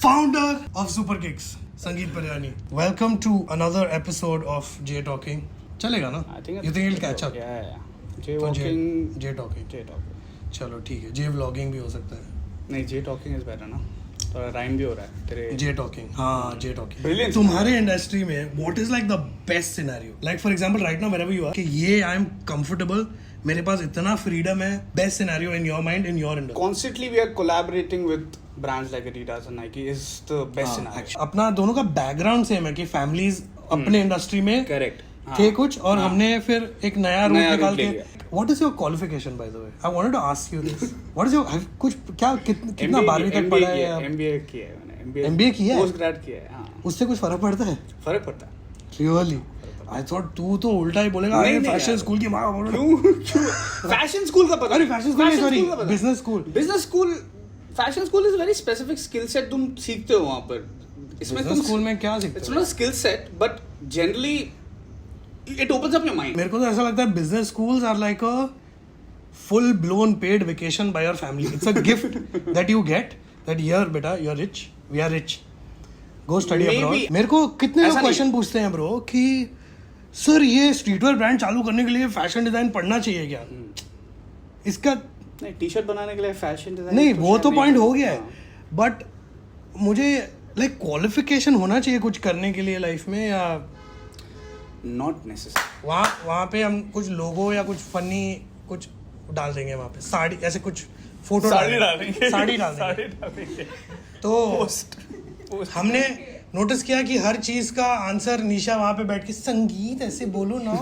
founder of Super Kicks, Sangeet Paryani. Welcome to another episode of J Talking. चलेगा ना? You think it'll catch up? Yeah. J walking. J Talking. J talking. चलो ठीक है. J vlogging भी हो सकता है. नहीं J talking is better ना. थोड़ा rhyme भी हो रहा है तेरे. J Talking. हाँ J Talking. Brilliant. तुम्हारे इंडस्ट्री में what is like the best scenario? Like for example right now wherever you are कि ये I am comfortable. मेरे पास इतना freedom है. Best scenario in your mind in your industry. Constantly we are collaborating with brands like Adidas and Nike is the best scenario. अपना दोनों का background same है कि फैमिलीज अपने इंडस्ट्री में Correct. थे कुछ और हमने फिर एक नया रूट निकाल के लिया। What is your qualification by the way I wanted to ask you this what is your कुछ क्या कितना 12वीं तक पढ़ा है MBA किया है मैंने MBA किया है पोस्ट ग्रेड किया है हाँ उससे कुछ फर्क पड़ता है फर्क पड़ता है रियली आई थॉट तू तो उल्टा ही बोलेगा अरे फैशन स्कूल की मां बोल फैशन स्कूल का पता अरे fashion school sorry business school fashion school is very specific skill set तुम सीखते हो वहां पर इसमें तुम स्कूल में क्या सीखते हो it's not skill set but generally it opens up your mind मेरे को तो ऐसा लगता है business schools are like a full blown paid vacation by your family it's a gift that you get that here बेटा you are rich we are rich go study abroad मेरे को कितने लोग क्वेश्चन पूछते हैं ब्रो कि sir ये streetwear brand चालू करने के लिए फैशन डिजाइन पढ़ना चाहिए क्या इसका नहीं टी शर्ट बनाने के लिए फैशन डिजाइन नहीं वो तो पॉइंट हो गया है बट मुझे लाइक क्वालिफिकेशन होना चाहिए कुछ करने के लिए लाइफ में या नॉट नेसेसरी वहाँ पे हम कुछ लोगो या कुछ फनी कुछ डाल देंगे वहाँ पे साड़ी ऐसे कुछ फोटो साड़ी डाल देंगे तो हमने नोटिस किया कि हर चीज का आंसर निशा वहाँ पे बैठ के संगीत ऐसे बोलो ना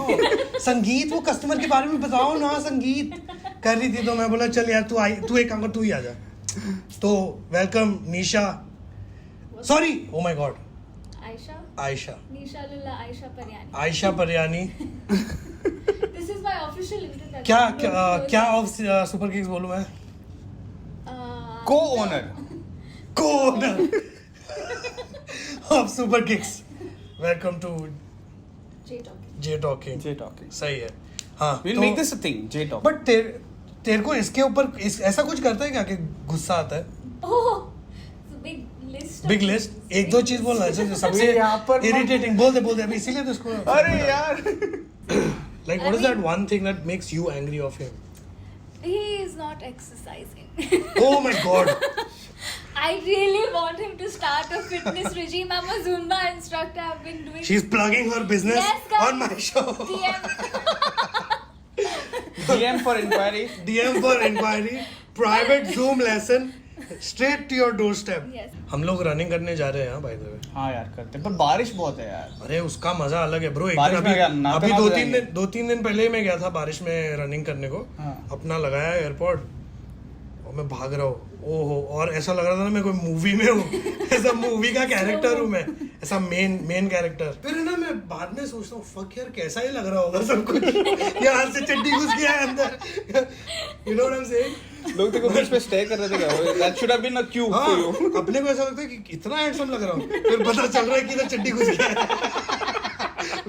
संगीत वो कस्टमर के बारे में बताओ ना संगीत कर रही थी तो मैं बोला चल यार तू एक काम कर तू ही आ जा तो welcome Nisha sorry oh my god Aisha Pariyani This is my official introduction. क्या ऑफ सुपर किक्स बोलूं मैं co-owner of super kicks welcome to J Talking. J Talking सही है हाँ we'll make this a thing J Talking but तेरे को इसके ऊपर ऐसा कुछ करता है क्या कि गुस्सा आता है Oh, it's a big list. Big list एक दो चीज बोलना है सबसे यहाँ पर इरिटेटिंग बोल दे अभी इसीलिए तो इसको अरे यार like what is that one thing that makes you angry of him He is not exercising. oh my god I really want him to start a fitness regime. I'm a Zumba instructor. I've been doing. she's plugging her business Yes, guys. on my show DM for inquiry private Zoom lesson straight to your doorstep Yes. हम लोग running करने जा रहे हैं यहाँ bye the वे हाँ यार करते पर बारिश बहुत है यार अरे उसका मजा अलग है ब्रो एक बारिश दिन में क्या, अभी नाते अभी नाते दो तीन दिन पहले ही मैं गया था बारिश में रनिंग करने को हाँ। अपना लगाया एयरपोर्ट और मैं भाग रहा हूँ ओहो और ऐसा लग रहा था ना मैं कोई मूवी में हूँ ऐसा मूवी का कैरेक्टर हूँ मैं ऐसा मेन कैरेक्टर फिर ना मैं बाद में सोचता हूँ फक यार कैसा ही लग रहा होगा सब कुछ यहाँ से चड्डी घुस गया है अंदर you know what I am saying लोग देखो बीच पे स्टे कर रहे थे क्या that should have been a cue for you अपने को ऐसा लगता है कि इतना हैंडसम लग रहा हूँ फिर पता चल रहा है कि इधर चड्डी घुस गया है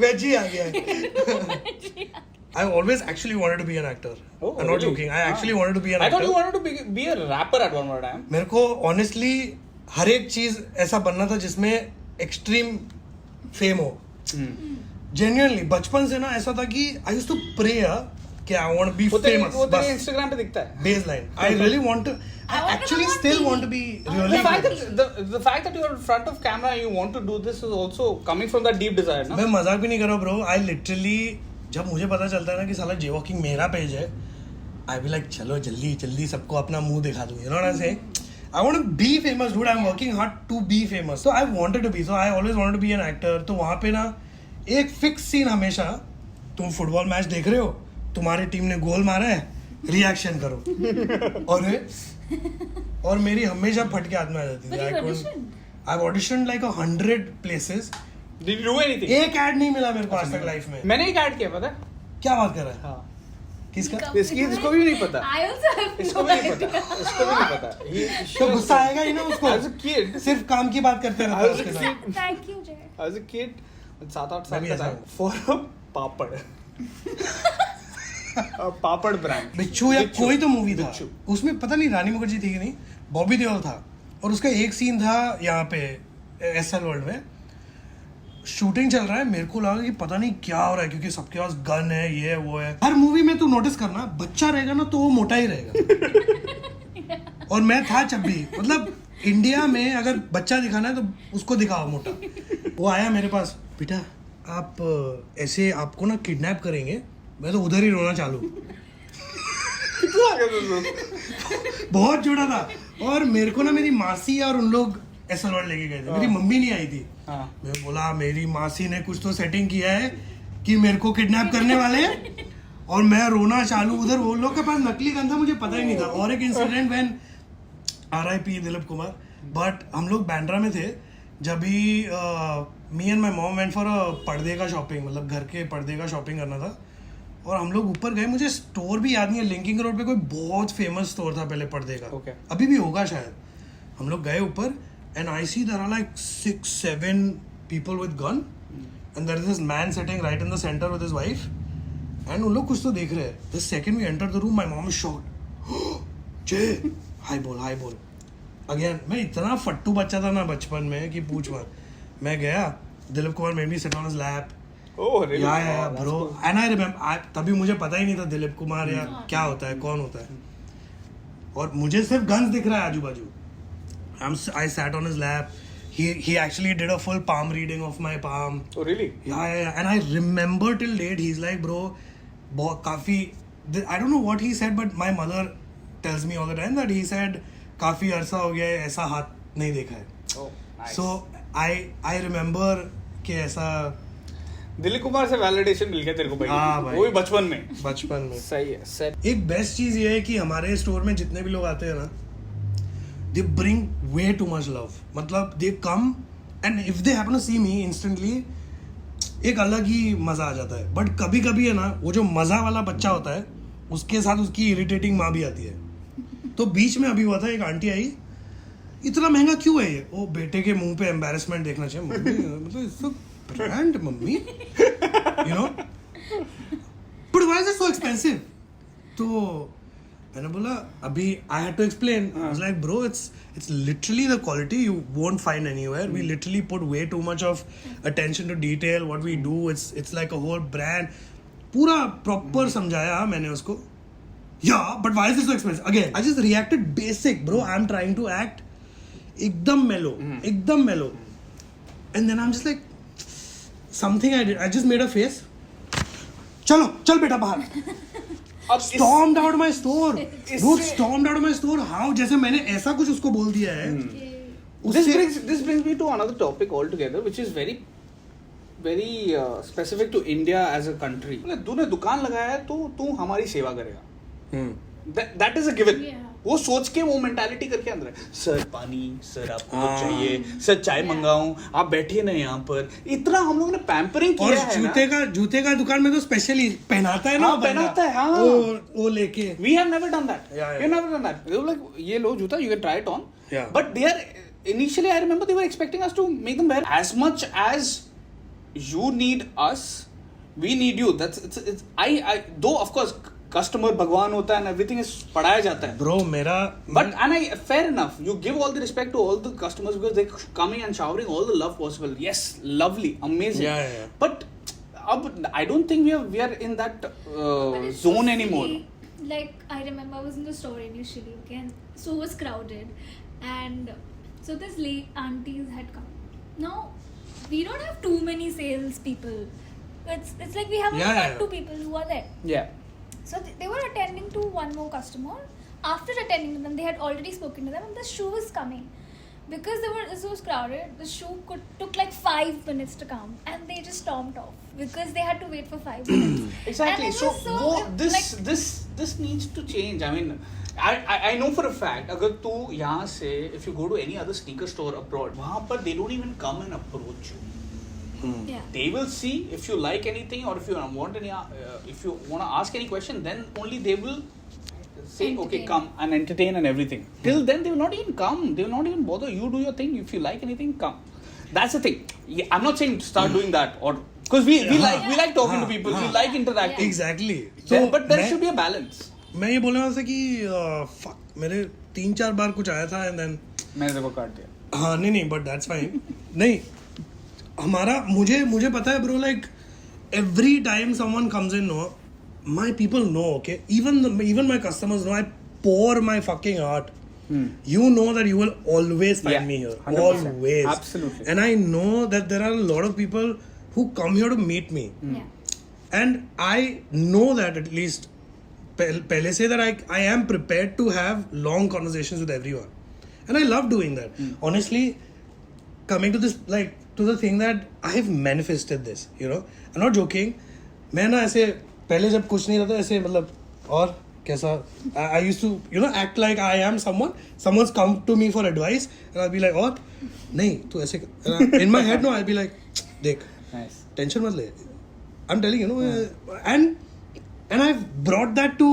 वेजी आ गया है I always actually wanted to be an actor. Oh, I'm not joking. I actually wanted to be an I actor. thought you wanted to be a rapper at one more time. मेरे को honestly हर एक चीज ऐसा बनना था जिसमें extreme fame हो. Genuinely बचपन से ना ऐसा था कि I used to pray कि I want to be famous. वो तेरे Instagram पे दिखता है. Baseline. I really want to. I actually still want to be really famous. The fact that you're in front of camera and you want to do this is also coming from that deep desire, ना? मैं मजाक भी नहीं कर रहा bro. I literally जब मुझे पता चलता है ना कि साला जे वॉकिंग मेरा पेज है आई बी लाइक चलो जल्दी सबको अपना मुंह दिखा दूं you know what I say I want to be famous dude I am working hard to be famous so I wanted to be so I always wanted to be an actor तो वहाँ पे ना एक fix scene हमेशा तुम football match देख रहे हो तुम्हारी टीम ने गोल मारा है रिएक्शन करो और मेरी हमेशा फटके हाथ में आ जाती थी I audition like 100 places Did you do anything? एक ऐड नहीं मिला मेरे को आज तक लाइफ में मैंने एक ऐड किया पता है? क्या बात कर रहा है हाँ किसका इसको भी नहीं पता I also have इसको भी नहीं पता इसको भी नहीं पता तो गुस्सा आएगा ही ना उसको As a kid सिर्फ काम की बात करते रहता है उसके साथ Thank you, Jay. as a kid 7-8 साल मैं भी का ऐसा था हूँ। for a papad papad brand बिच्छू या कोई तो मूवी था बिच्छू। उसमें पता नहीं रानी मुखर्जी थी कि नहीं बॉबी देओल था और उसका एक सीन था यहाँ पे SL वर्ल्ड में, शूटिंग चल रहा है, मेरे को लगा कि पता नहीं क्या हो रहा है क्योंकि सबके पास गन है, ये वो है। हर मूवी में तू नोटिस करना, बच्चा रहेगा ना तो वो मोटा ही रहेगा। और मैं था चब्बी, मतलब इंडिया में अगर बच्चा दिखाना है तो उसको दिखाओ मोटा। वो आया मेरे पास, बेटा आप ऐसे आपको ना किडनैप करेंगे। मैं तो उधर ही रोना चालू। बहुत जुड़ा था। और मेरे को ना मेरी मासी और उन लोग SL वर्ल्ड लेके गए थे, मेरी मम्मी नहीं आई थी। मैं बोला मेरी मासी ने कुछ तो सेटिंग किया है कि मेरे को किडनैप करने वाले हैं, और मैं रोना चालू। उधर वो लोग के पास नकली गन था, मुझे पता ही नहीं था। और एक incident when RIP Dilip Kumar, but हम लोग बैंड्रा में थे जब भी me and my mom went for पर्दे का शॉपिंग, मतलब घर के पर्दे का शॉपिंग करना था। और हम लोग ऊपर गए, मुझे स्टोर भी याद नहीं है, लिंकिंग रोड पे कोई बहुत फेमस स्टोर था पहले पर्दे का, Okay. अभी भी होगा शायद। हम लोग गए ऊपर and I see there are like 6-7 people with gun and there is this man sitting right in the centre with his wife and उन लोग कुछ तो देख रहे हैं। The second we enter the room my mom is shocked. Jai hi बोल again. मैं इतना फट्टू बच्चा था ना बचपन में कि पूछ मत। मैं गया, Dilip Kumar made me sit on his lap. Oh, really? या ब्रो, एंड आई रिमेम्बर, तभी मुझे पता ही नहीं था दिलीप कुमार या क्या होता है, कौन होता है, और मुझे सिर्फ गन्स दिख रहा है आजू बाजू। I sat on his lap, he actually did a full palm reading of my palm. Oh, really? Yeah. And I remember till date, he's like, bro, काफी, I don't know what he said, but my mother tells me all the time that he said, काफी अरसा हो गया है ऐसा हाथ नहीं देखा है। Oh, nice. So I remember कि ऐसा दिलीप कुमार से वैलिडेशन मिल गया तेरे को भाई। हाँ भाई। वो भी बचपन में। बचपन में सही है, सेट। एक बेस्ट चीज ये है कि हमारे स्टोर में जितने भी लोग आते हैं ना, they bring way too much love. मतलब they come and if they happen to see me instantly, एक अलग ही मजा आ जाता है। बट कभी कभी है ना, वो जो मजा वाला बच्चा होता है उसके साथ उसकी इरिटेटिंग माँ भी आती है। तो बीच में अभी हुआ था, एक आंटी आई, इतना महंगा क्यों है ये? वो बेटे के मुंह पे एम्बैरेसमेंट देखना चाहिए। मम्मी मतलब it's brand mummy, you know, but why is it so expensive? तो मैंने बोला अभी I had to explain, I was like bro it's literally the quality you won't find anywhere. We literally put way too much of attention to detail. What we do, it's like a whole brand. पूरा proper समझाया मैंने उसको। Yeah, but why is it so expensive? Again, I just reacted basic, bro. I'm trying to act एकदम mellow, एकदम mellow. And then I'm just like, something I did, I just made a face. चल बेटा बाहर। Stormed out my store. Dude, stormed out my store. How? जैसे मैंने ऐसा कुछ उसको बोल दिया है। This brings me to another topic altogether, which is very specific to India as a country. तूने दुकान लगाया है तो तू हमारी सेवा करेगा। That is a given. Yeah. वो सोच के वो मेंटालिटी करके अंदर है। सर पानी, सर आपको कुछ चाहिए, सर चाय मंगाऊं, आप बैठिए ना यहाँ पर। इतना हम लोगों ने पैम्परिंग किया है ना। जूते का दुकान में तो स्पेशली पहनाता है ना, पहनाता है, हाँ। वो लेके। We have never done that. Yeah. We have never done that. They were like, ये लो जूता, you can try it on. Yeah. But they are initially, I remember they were expecting us to make them wear as much as you need us, we need you. It's I though of course customer भगवान होता है and everything is पढ़ाया जाता है. Bro, मेरा But and fair enough. You give all the respect to all the customers because they're coming and showering all the love possible. Yes, lovely, amazing. Yeah. But I don't think we are in that But it's zone so anymore. silly. Like I remember I was in the store initially, okay, and so was crowded, and so this late aunties had come. Now we don't have too many sales people. It's like we have only Yeah. 1-2 people who are there. Yeah. So they were attending to one more customer. After attending to them, they had already spoken to them, and the shoe was coming. Because it was crowded, the shoe took like 5 minutes to come, and they just stormed off because they had to wait for 5 minutes. Exactly. And it So, was this needs to change. I mean, I know for a fact, अगर तू यहाँ से if you go to any other sneaker store abroad, वहाँ पर they don't even come and approach you. Yeah. They will see if you like anything or if you want any if you want to ask any question, then only they will say okay, Entertain. come and entertain and everything. Till then they will not even come, they will not even bother. You do your thing, if you like anything, come. That's the thing. Yeah, I'm not saying start doing that, or because we like talking to people, we like interacting. Exactly. But there should be a balance. मैं ये बोलने वाला था कि fuck, मेरे 3-4 बार कुछ आया था and then मैंने तेरे को काट दिया. हाँ नहीं बट दैट्स फाइन. नहीं हमारा मुझे पता है bro, like every time someone comes in, no, my people know, okay, even my customers know I pour my fucking heart. You know that you will always find Yeah, me here, 100%. always. Absolutely. And I know that there are a lot of people who come here to meet me, Yeah. and I know that at least pehle se that I am prepared to have long conversations with everyone, and I love doing that. Honestly, coming to this, like to the thing that I have manifested this, you know, I'm not joking. मैं ना ऐसे पहले जब कुछ नहीं रहता ऐसे मतलब और कैसा I used to, you know, act like I am someone's come to me for advice and I'll be like और नहीं तू ऐसे in my head no I'll be like देख Nice. टेंशन मत ले, I'm telling you, and I've brought that to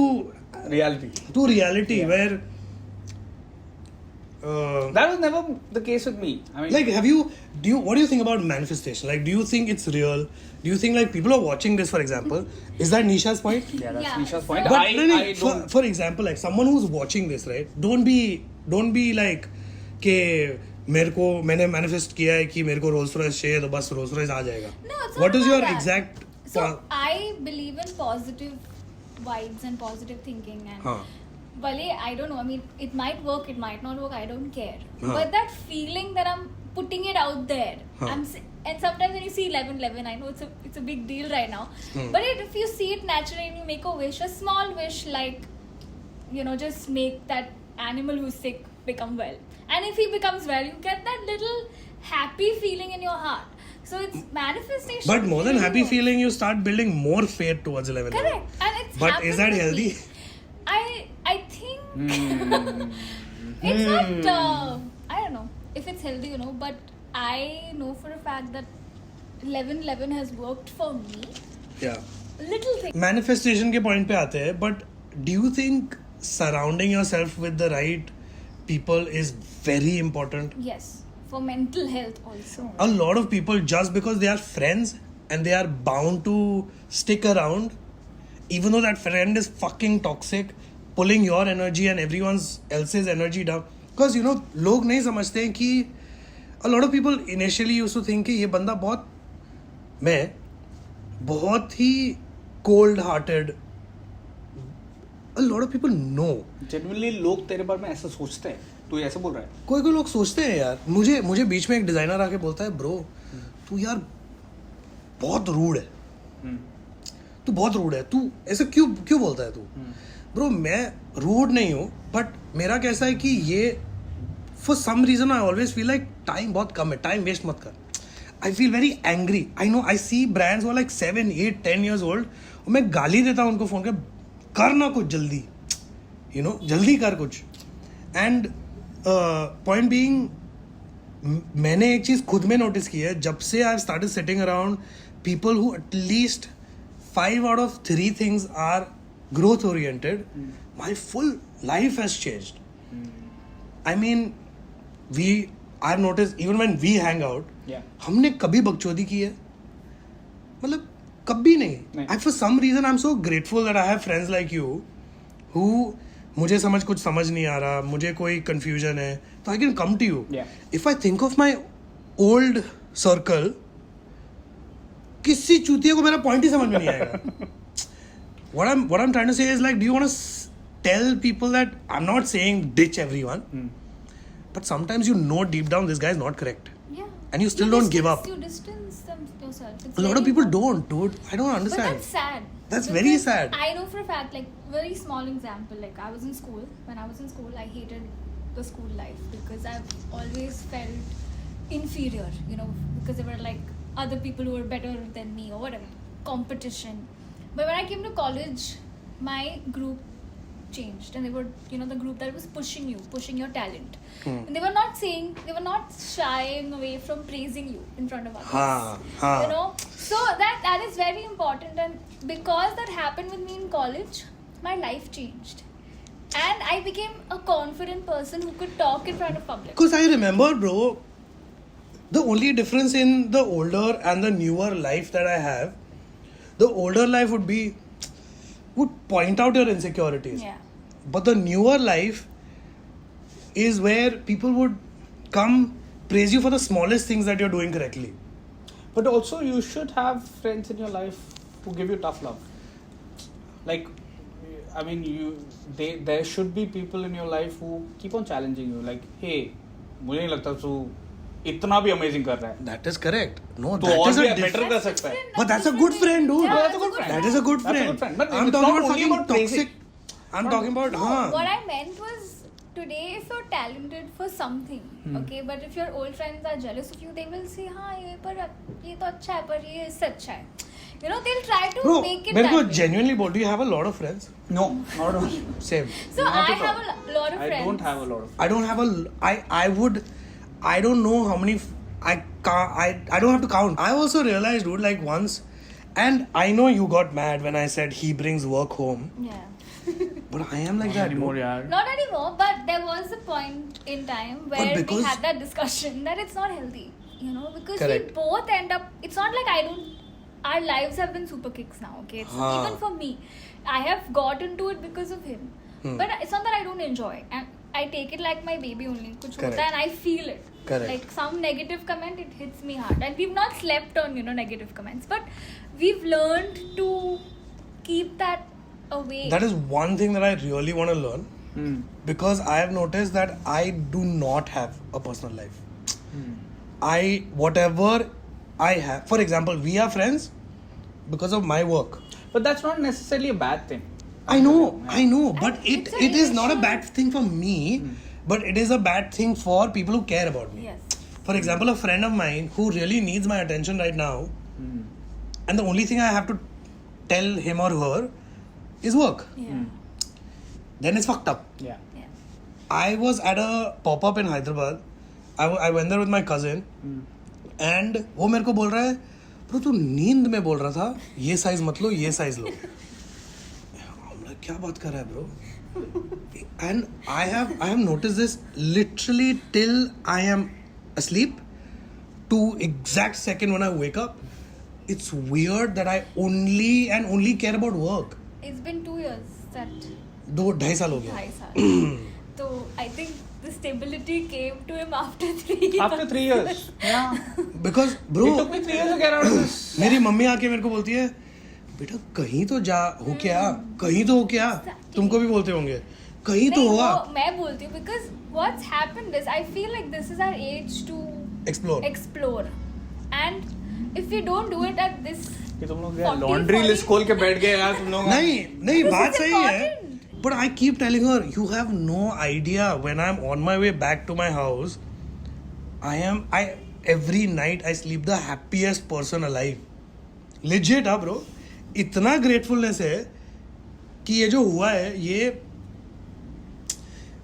reality where That was never the case with me. I mean, like what do you think about manifestation? Like, do you think it's real? Do you think like people are watching this, for example? Is that Nisha's point? yeah, that's Yeah. Nisha's point. But I don't. for example, like someone who's watching this, right? Don't be like कि मैंने manifest किया है कि मेरे को Rolls Royce चाहिए तो बस रोल्स रॉयस आ जाएगा. No, it's What not is about your that. exact? So I believe in positive vibes and positive thinking, and हाँ. Vale, I don't know. I mean, it might work, it might not work. I don't care. Huh. But that feeling that I'm putting it out there, Huh. and sometimes when you see 11/11, I know it's a big deal right now. But if you see it naturally and you make a wish, a small wish, like, you know, just make that animal who's sick become well, and if he becomes well, you get that little happy feeling in your heart. So it's manifestation. But more than really happy works. feeling, you start building more faith towards 11. Correct, and it's. But happened is that with healthy? me. I think it's not. I don't know if it's healthy, you know, but I know for a fact that 11/11 has worked for me. Yeah. Little thing. Manifestation के point पे आते हैं, but do you think surrounding yourself with the right people is very important? Yes, for mental health also. A lot of people, just because they are friends and they are bound to stick around, even though that friend is fucking toxic, pulling your energy and everyone else's energy down. Because, you know, लोग नहीं समझते हैं कि a lot of people initially used to think कि ये बंदा बहुत ही cold hearted. A lot of people know. Genuinely लोग तेरे बारे में ऐसा सोचते हैं. तू ऐसा बोल रहा है. कोई लोग सोचते हैं यार. मुझे बीच में एक डिजाइनर आके बोलता है ब्रो तू यार बहुत रूड है. तू बहुत रूड है. तू ऐसा क्यों बोलता है तू? ब्रो मैं रूड नहीं हूँ, बट मेरा कैसा है कि ये for some reason I always feel like time बहुत कम है, टाइम वेस्ट मत कर. I feel very angry. I know I see brands like 7, 8, 10 years old और मैं गाली देता हूँ उनको फोन कर, करना कुछ जल्दी, यू नो, जल्दी कर कुछ. एंड पॉइंट बीइंग, मैंने एक चीज़ खुद में नोटिस की है जब से I started sitting around people who at least 5 out of 3 things are growth oriented. My full life has changed. I mean, I've noticed even when we hang out, हमने कभी बकचोदी की है? मतलब कभी नहीं. And for some reason I'm so grateful that I have friends like you who मुझे कुछ समझ नहीं आ रहा, मुझे कोई confusion है, तो I can come to you. If I think of my old circle, किसी चूतिया को मेरा पॉइंट ही समझ में नहीं आएगा. What I'm trying to say is, like, do you want to tell people that I'm not saying ditch everyone, but sometimes you know deep down this guy is not correct, Yeah. and you still don't give up. You distance yourself. It's A lot very of people important. don't, dude. I don't But understand. that's sad. That's very Because sad. I know for a fact, like, very small example, like, I was in school. When I was in school, I hated the school life because I've always felt inferior, you know, because there were, like, other people who were better than me or whatever. Competition. But when I came to college, my group changed, and they were, you know, the group that was pushing your talent. And they were not shying away from praising you in front of others. You know, so that is very important, and because that happened with me in college, my life changed, and I became a confident person who could talk in front of public. Because I remember, bro, the only difference in the older and the newer life that I have, the older life would point out your insecurities. Yeah. But the newer life, is where people would come praise you for the smallest things that you're doing correctly. But also, you should have friends in your life who give you tough love. Like, I mean, there should be people in your life who keep on challenging you. Like, hey, मुझे नहीं लगता तू इतना भी amazing कर रहा है. That is correct. No, तो that और is भी a better different. कर सकता है. But that's a good friend, dude. Yeah, that's a good friend. That is a good That's a friend. good friend. But I'm it's talking not about only fucking about praising. toxic. I'm talking about, No, huh? what I meant was today if you're talented for something, okay, but if your old friends are jealous of you, they will say, हाँ ये तो अच्छा है पर ये इससे अच्छा है. You know, they'll try to Bro, make it मेरे को that way. genuinely बोल, do you have a lot of friends? No, not all. Same. So Not I at have all. a lot of I friends. don't have a lot of. I don't have I don't know how many I don't have to count. I also realized, dude, like once, and I know you got mad when I said he brings work home, Yeah. but I am like that, anymore, dude. yaar. Not anymore, but there was a point in time where we because- had that discussion that it's not healthy, you know, because Correct. we both end up. It's not like our lives have been super kicks now, okay? It's Haan. even for me, I have got into it because of him, but it's not that I don't enjoy, and I take it like my baby only. Kuch Correct. hota hai and I feel it. Correct. Like some negative comment, it hits me hard, and we've not slept on negative comments, but we've learned to keep that away. That is one thing that I really want to learn, because I have noticed that I do not have a personal life. Whatever I have, for example, we are friends because of my work. But that's not necessarily a bad thing. I know, but it's an it is not a initial- bad thing for me, but it is a bad thing for people who care about me. Yes. For example, a friend of mine who really needs my attention right now, and the only thing I have to tell him or her is work. Yeah. Then it's fucked up. Yeah. Yeah. I was at a pop-up in Hyderabad. I went there with my cousin, and वो मेरे को बोल रहा है, bro तू नींद में बोल रहा था ये साइज मत लो ये साइज लो. I'm like, क्या बात कर रहा है bro? And I have noticed this literally till I am asleep to exact second when I wake up. It's weird that I only care about work. It's been 2 years that 2.5 साल हो गया. 2.5 साल. So I think the stability came to him after 3 years. After 3 years. Yeah. Because bro, It took me 3 years to get out of this. मेरी mummy आके मेरे को बोलती है बेटा कहीं तो जा हो क्या कहीं तो हो क्या तुमको भी बोलते होंगे कहीं तो नहीं, हुआ वो मैं बोलती हूँ because what's happened is I feel like this is our age to explore and if we don't do it at this कि तुम लोग 40, लॉन्ड्री 40 लिस्ट खोल के बैठ गए यार तुम लोग. नहीं This बात is सही है important. but I keep telling her you have no idea when I'm on my way back to my house I every night I sleep the happiest person alive legit bro इतना gratefulness है कि ये जो हुआ है ये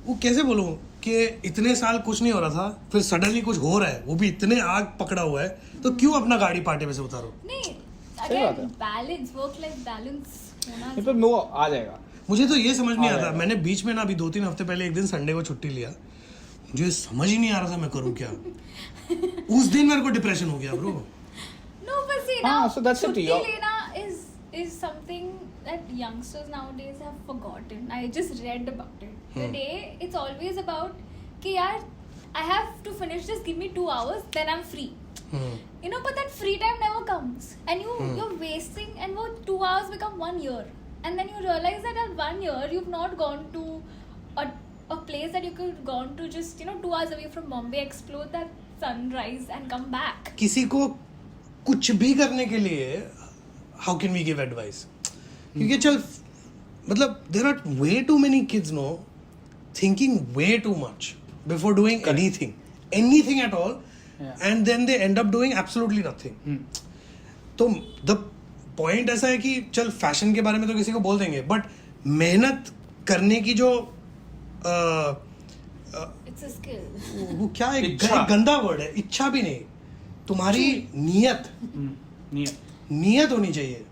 वो कैसे बोलूं कि इतने साल कुछ नहीं हो रहा था फिर सडनली कुछ हो रहा है वो भी इतने आग पकड़ा हुआ है तो क्यों अपना गाड़ी पार्टी में से उतारो नहीं बात again है. balance work life balance होना ये पर वो आ जाएगा. मुझे तो ये समझ नहीं हाँ आता यार. मैंने बीच में ना अभी 2-3 हफ्ते पहले एक दिन संडे को छुट्टी लिया मुझे समझ ही नहीं आ रहा था मैं करूँ क्या उस दिन मेरे को डिप्रेशन हो गया ब्रो No, but see हाँ, now so that's it, छुट्टी yeah. लेना is something that youngsters nowadays have forgotten. I just read about it today. It's always about कि यार I have to finish this. Give me 2 hours, then I'm free. You know, but that free time never comes, and you're wasting, and वो 2 hours become 1 year, and then you realize that at 1 year you've not gone to a place that you could gone to just 2 hours away from Bombay, explore that sunrise and come back. किसी को कुछ भी करने के लिए how can we give advice क्योंकि चल मतलब there are way too many kids no thinking way too much before doing anything at all and then they end up doing absolutely nothing तो द पॉइंट ऐसा है कि चल fashion के बारे में तो किसी को बोल देंगे बट मेहनत करने की जो It's a skill. वो क्या एक इच्छा. गंदा वर्ड है इच्छा भी नहीं तुम्हारी नियत नियत होनी चाहिए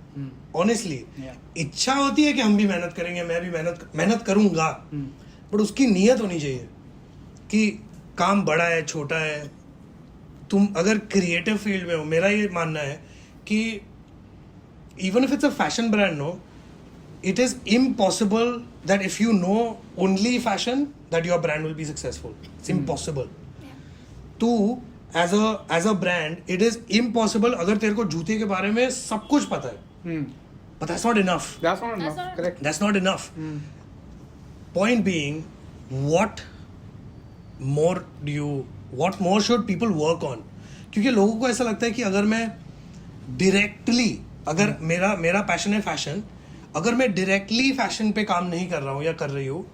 ऑनेस्टली Yeah. इच्छा होती है कि हम भी मेहनत करेंगे मैं भी मेहनत करूंगा बट उसकी नियत होनी चाहिए कि काम बड़ा है छोटा है तुम अगर क्रिएटिव फील्ड में हो मेरा ये मानना है कि even if it's a fashion brand no it is impossible that if you know only fashion that your brand will be successful. It's impossible. Yeah. तू as a brand, it is impossible अगर तेरे को जूते के बारे में सब कुछ पता है. But that's not enough. That's not That's enough. not- Correct. That's not enough. Point being, what more should people work on? क्योंकि लोगों को ऐसा लगता है कि अगर मैं directly, अगर मेरा पैशन है फैशन, अगर मैं डायरेक्टली फैशन पे काम नहीं कर रहा हूँ या कर रही हूँ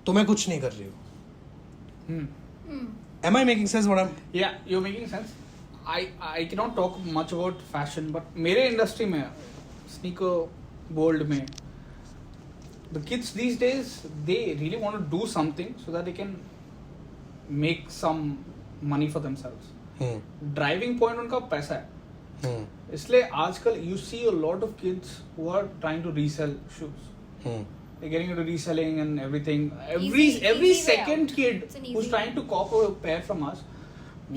तो मैं कुछ नहीं कर रही हूँ. Am I making sense what I'm? Yeah, you're making sense. I cannot talk much about fashion, but मेरे industry में sneaker world में the kids these days they really want to do something so that they can make some money for themselves. Driving point उनका पैसा है. इसलिए आजकल you see a lot of kids who are trying to resell shoes. They're getting into reselling and everything. Every Easy way second out. kid It's an easy who's trying way. to copy a pair from us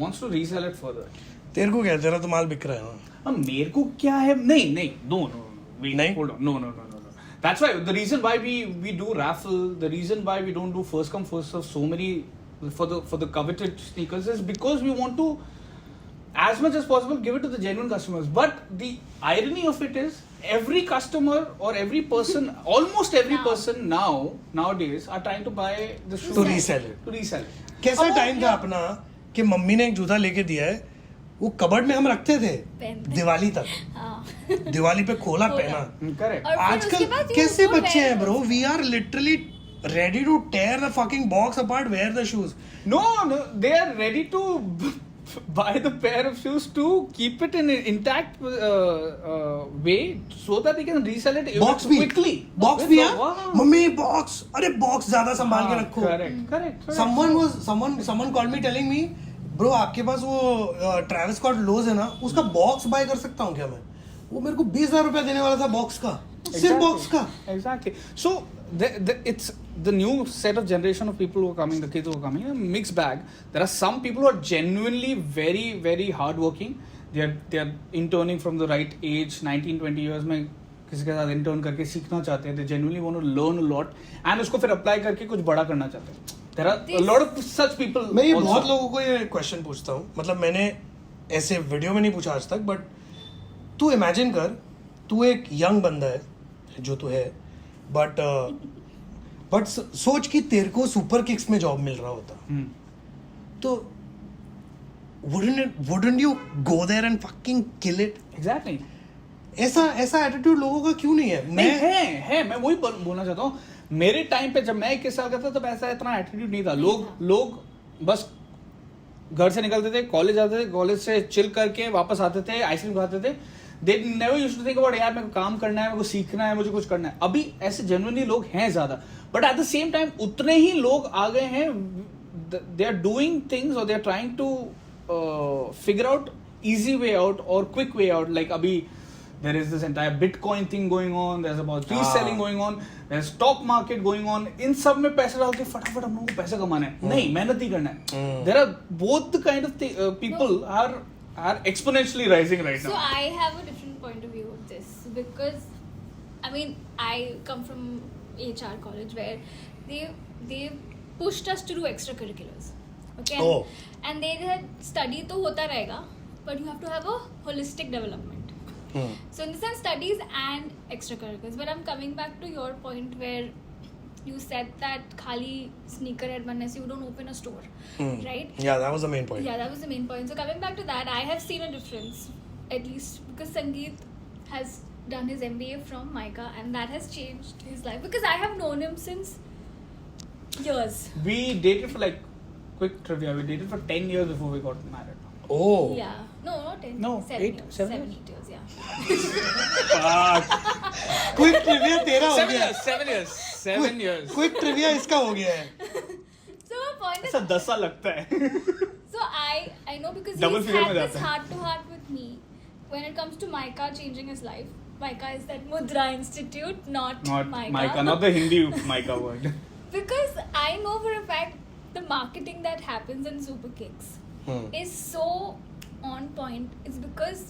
wants to resell it further. तेरे को क्या है? तेरा तो माल बिक रहा है ना. अब मेरे को क्या है? नहीं, no. Wait, नहीं? hold on. No. That's why the reason why we do raffle, the reason why we don't do first come first serve so many for the coveted sneakers is because we want to, as much as possible, give it to the genuine customers. But the irony of it is, every customer or every person, almost every Now. person nowadays are trying to buy the shoe To resell it. To resell it. कैसा Oh, time था yeah. अपना कि mummy ने एक जूता लेके दिया है, वो कबर्ड में हम रखते थे पहनते। दिवाली तक. हाँ. दिवाली पे खोला खोला. पहना. Correct. और फिर आजकल उसके बाद you कैसे don't बच्चे wear हैं bro? those. We are literally ready to tear the fucking box apart, wear the shoes. No, they are ready to buy the pair of shoes to keep it in an intact way so that they can resell it Box भी. quickly. Box With भी the- है. wow. Mummy box. अरे box ज्यादा संभाल के हाँ, रखो. Correct. Someone called me telling me, bro आपके पास वो ट्रैविस स्कॉट लोज है ना, उसका बॉक्स बाय कर सकता हूँ क्या मैं? वो मेरे को 20,000 रुपया देने वाला था बॉक्स का, सिर्फ बॉक्स का. Exactly. So it's the new set of generation of people who are coming, the kids who are coming, a mixed bag. There are some people who are genuinely very, very hardworking. They are interning from the right age, 19-20 years में किसी के साथ intern करके सीखना चाहते हैं. They genuinely want to learn a lot and उसको फिर apply करके कुछ बड़ा करना चाहते हैं. There are a lot of such people. मैं ये also. बहुत लोगों को ये क्वेश्चन पूछता हूँ, मतलब मैंने ऐसे वीडियो में नहीं पूछा आज तक, बट तू इमेजिन कर, तू एक यंग बंदा है जो तू है, बट सोच कि तेरे को सुपर किक्स में जॉब मिल रहा होता, तो wouldn't you go there and fucking kill it? Exactly. ऐसा एटीट्यूड लोगों का क्यों नहीं है? नहीं है मैं वही बोलना चाहता हूँ. मेरे टाइम पे जब मैं 21 साल का था तब ऐसा इतना एटीट्यूड नहीं था. लोग बस घर से निकलते थे, कॉलेज आते थे, कॉलेज से चिल करके वापस आते थे, आइसक्रीम खाते थे. They never used to think about यार मेरे को काम करना है, मेरे को सीखना है, मुझे कुछ करना है. अभी ऐसे जेन्युइनली लोग हैं ज्यादा, but at the same time उतने ही लोग आ गए हैं. दे आर डूइंग थिंग्स और they are trying to figure out easy way out or quick way out. Like abhi there is this entire Bitcoin thing going on, there's about reselling going on, there's stock market going on. इन सब में पैसे डाल के फटाफट हम लोगों को पैसा कमाना है. नहीं, मेहनत ही करना है. There are both the kind of people are exponentially rising right So now. I have a different point of view of this because, I mean, I come from HR college where they pushed us to do extracurriculars, okay? Oh. And they said study तो होता रहेगा, but you have to have a holistic development. So in the sense, studies and extracurriculars. But I'm coming back to your point where you said that khali sneakerhead बनने से you don't open a store, right? Yeah, that was the main point. Yeah, that was the main point. So coming back to that, I have seen a difference, at least because Sangeet has done his MBA from Micah, and that has changed his life because I have known him since years. We dated for like quick trivia. We dated for 10 years before we got married. Oh. Yeah, no, not 10. No, 7 8, years. 7 8 years, yeah. Quick trivia तेरा हो गया. 7 years. 7 years. Quick trivia इसका हो गया है. So my point is, ऐसा 10 साल लगता है. so I know because Double he's figure had में this जाता है. heart to heart with me when it comes to Micah changing his life. Micah is that Mudra Institute, not Not Micah. Micah, not the Hindi Micah word. Because I know for a fact the marketing that happens in Super Kicks is so on point. It's because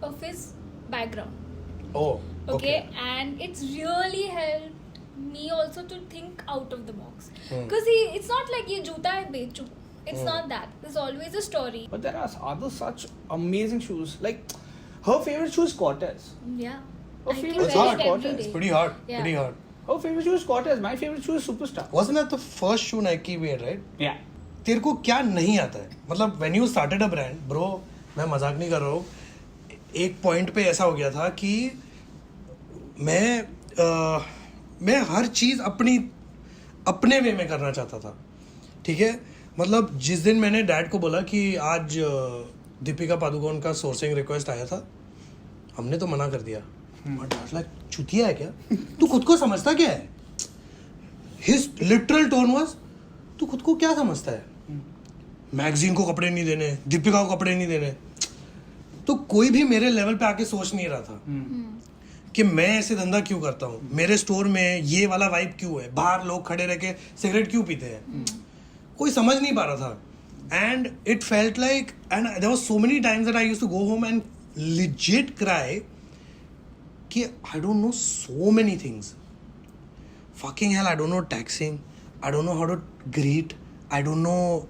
of his background. Oh, Okay, and it's really helped me also to think out of the box. Because it's not like ye joota hai bechu. It's not that. There's always a story. But there are other such amazing shoes. Like her favorite shoe is Cortez. Yeah. Oh, I can famous It's wear hard. it every It's day. pretty hard. Yeah. Pretty hard. Her favorite shoe is Cortez. My favorite shoe is Superstar. Wasn't that the first shoe Nike made, right? Yeah. तेरे को क्या नहीं आता है मतलब when you started a brand bro मैं मजाक नहीं कर रहा हूँ एक पॉइंट पे ऐसा हो गया था कि मैं हर चीज़ अपने वे में करना चाहता था ठीक है मतलब जिस दिन मैंने डैड को बोला कि आज दीपिका पादुकोण का सोर्सिंग रिक्वेस्ट आया था हमने तो मना कर दिया डैड लाइक चुतिया है क्या तू खुद को समझता क्या है हिज लिटरल टोन वाज तू खुद को क्या समझता है मैगजीन को कपड़े नहीं देने दीपिका को कपड़े नहीं देने तो कोई भी मेरे लेवल पे आके सोच नहीं रहा था कि मैं ऐसे धंधा क्यों करता हूँ मेरे स्टोर में ये वाला वाइब क्यों है बाहर लोग खड़े रह के सिगरेट क्यों पीते हैं कोई समझ नहीं पा रहा था and it felt like and there was so many times that I used to go home and legit cry कि I don't know so many things fucking hell I don't know taxing I don't know how to greet I don't know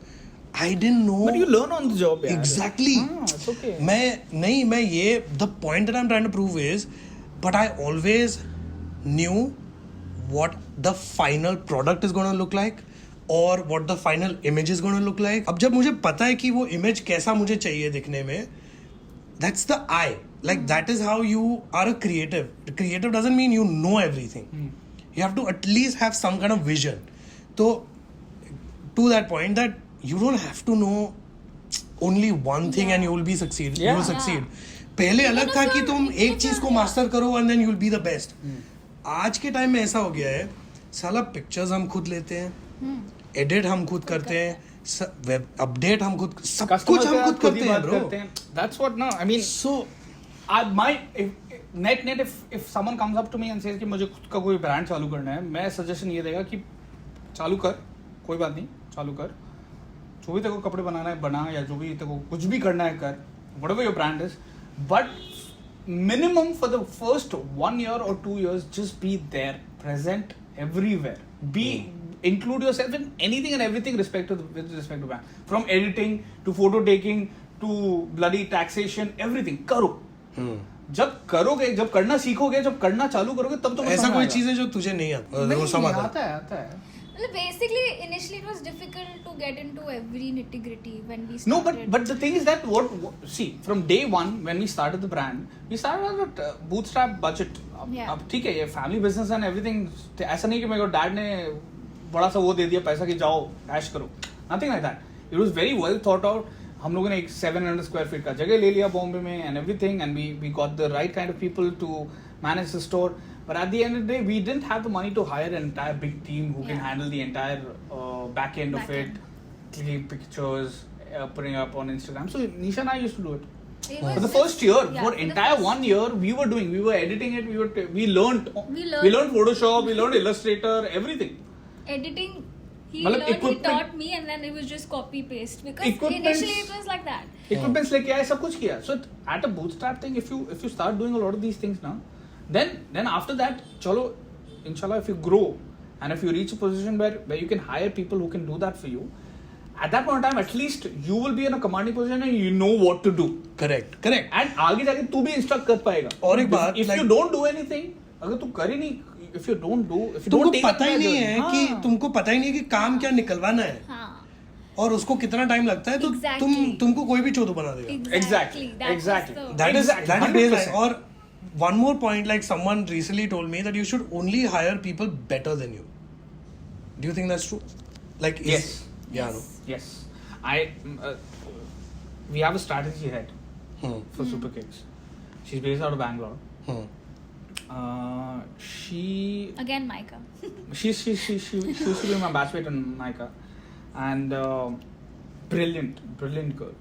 I didn't know But you learn on the job. Yeah. exactly It's okay. मैं ये the point that I'm trying to prove is but I always knew what the final product is going to look like or what the final image is going to look like अब जब मुझे पता है कि वो image कैसा मुझे चाहिए दिखने में that's the eye like that is how you are a creative doesn't mean you know everything you have to at least have some kind of vision so to that point that you don't have to know only one thing and you will be succeed you will succeed पहले अलग था कि तुम एक चीज को master करो and then you will be the best आज के टाइम में ऐसा हो गया है साला पिक्चर्स हम खुद लेते हैं एडिट हम खुद करते हैं वेब अपडेट हम खुद सब कुछ हम खुद करते हैं bro That's what no. I mean, so I might if someone comes up to me and says कि मुझे खुद का कोई ब्रांड चालू करना है मैं सजेशन ये देगा कि चालू कर कोई बात नहीं चालू कर जो भी तेरे को कपड़े बनाना है बना या जो भी तेरे को कुछ भी करना है कर whatever your brand is but minimum for the first 1 year or 2 years just be there present everywhere be include yourself in anything and everything with respect to brand from editing to photo taking to bloody taxation everything करो जब करोगे जब करना सीखोगे जब करना चालू करोगे तब तो ऐसा कोई चीज है जो तुझे नहीं आता नहीं, रोशम आता है Well, basically, initially it was difficult to get into every nitty gritty when we No, started. but the thing is that what see from day one when we started the brand, we started at a bootstrap budget. Yeah. अब ठीक है ये family business and everything ऐसा नहीं कि मेरे को dad ने बड़ा सा वो दे दिया पैसा कि जाओ ऐश करो nothing like that. It was very well thought out. हम लोगों ने एक 700 square feet का जगह ले लिया बॉम्बे में and everything and we got the right kind of people to manage the store. But at the end of the day, we didn't have the money to hire an entire big team who can Yeah. handle the entire back end of it, clicking pictures, putting up on Instagram. So Nisha and I used to do it. It was For the just- first year, yeah, for the entire first- 1 year, we were editing it. We learned Photoshop, we learned Illustrator, everything. editing. He मतलब learned, he equipment- taught me, and then it was just copy paste because Equipments- initially it was like that. Equipments लेके आए सब कुछ किया. So at a bootstrap thing, if you start doing a lot of these things now, then after that, chalo, inshallah, if you grow and if you reach a position where you can hire people who can do that for you, at that point in time, at least you will be in a commanding position and you know what to do. Correct And आगे जाके तू भी instruct कर पाएगा. और एक बात, if like- you don't do anything, अगर तू कर ही नहीं, if you don't तुमको take पता ही it नहीं as a- है कि हाँ. तुमको पता ही नहीं है कि काम क्या निकलवाना है हाँ. और उसको कितना टाइम लगता है तो Exactly. तुमको कोई भी चोदू बना देगा Exactly. That Exactly. was the- that is Exactly, that is basically 100%. और one more point like someone recently told me that you should only hire people better than you do you think that's true like Yes. yeah no Yes, we have a strategy head for Super Kicks. She's based out of Bangalore. She Again, Micah. she used to be my batchmate in Nika, and brilliant girl,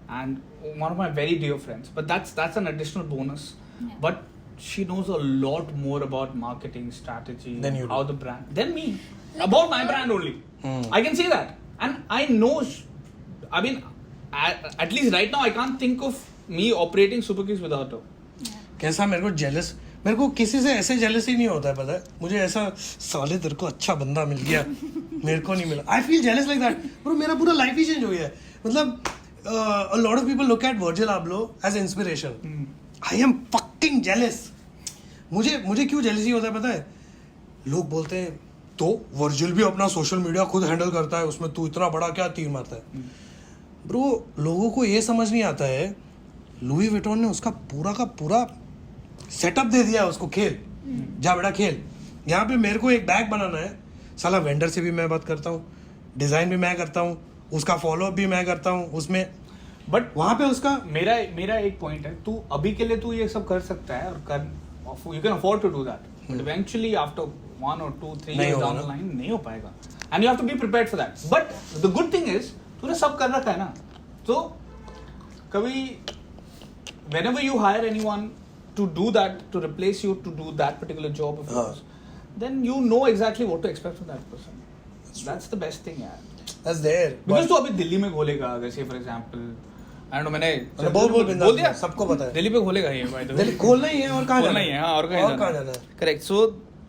and one of my very dear friends. But that's an additional bonus. Yeah. But she knows a lot more about marketing strategy Than you do. how the brand than me Like about my her- brand only. I can say that, and I know. I mean, at least right now, I can't think of me operating Super Kicks without her. Yeah. कैसा मेरे को jealous, मेरे को किसी से ऐसे jealous ही नहीं होता है, पता है मुझे, ऐसा साले तेरे को अच्छा बंदा मिल गया मेरे को नहीं मिला, I feel jealous like that bro. मेरा पूरा लाइफ ही चेंज हो गया है, मतलब a lot of people look at Virgil Abloh as inspiration. I am fucking jealous. मुझे क्यों जेलसी होता है पता है, लोग बोलते हैं तो वर्जिल भी अपना सोशल मीडिया खुद हैंडल करता है, उसमें तू इतना बड़ा क्या तीर मारता है। ब्रो लोगों को ये समझ नहीं आता है, लुई विटॉन ने उसका पूरा का पूरा सेटअप दे दिया है उसको, खेल जा बेटा खेल। यहाँ पे मेरे को एक बैग बनाना है, साला वेंडर से भी मैं बात करता हूँ, डिज़ाइन भी मैं करता हूँ, उसका फॉलोअप भी मैं करता हूँ उसमें, बट वहाँ पे उसका मेरा एक पॉइंट है, तू अभी के लिए तू ये सब कर सकता है और कर, you can afford to do that, but eventually after 1 or 2 3 नहीं years होगा down ना। the line नहीं हो पाएगा, and you have to be prepared for that. But the good thing is तूने सब कर रखा है ना, तो कभी whenever you hire anyone to do that, to replace you to do that particular job of yours, then you know exactly what to expect from that person. That's the best thing यार, that's there because तू अभी दिल्ली में खोलेगा अगर से for example, I don't know, मैंने बोल दिया, सबको पता है दिल्ली पे खोलेगा ये by the way. दिल्ली खोलना ही है, और कहाँ खोलना जाना ही है, हाँ, और कहाँ जाना है। करेक्ट। सो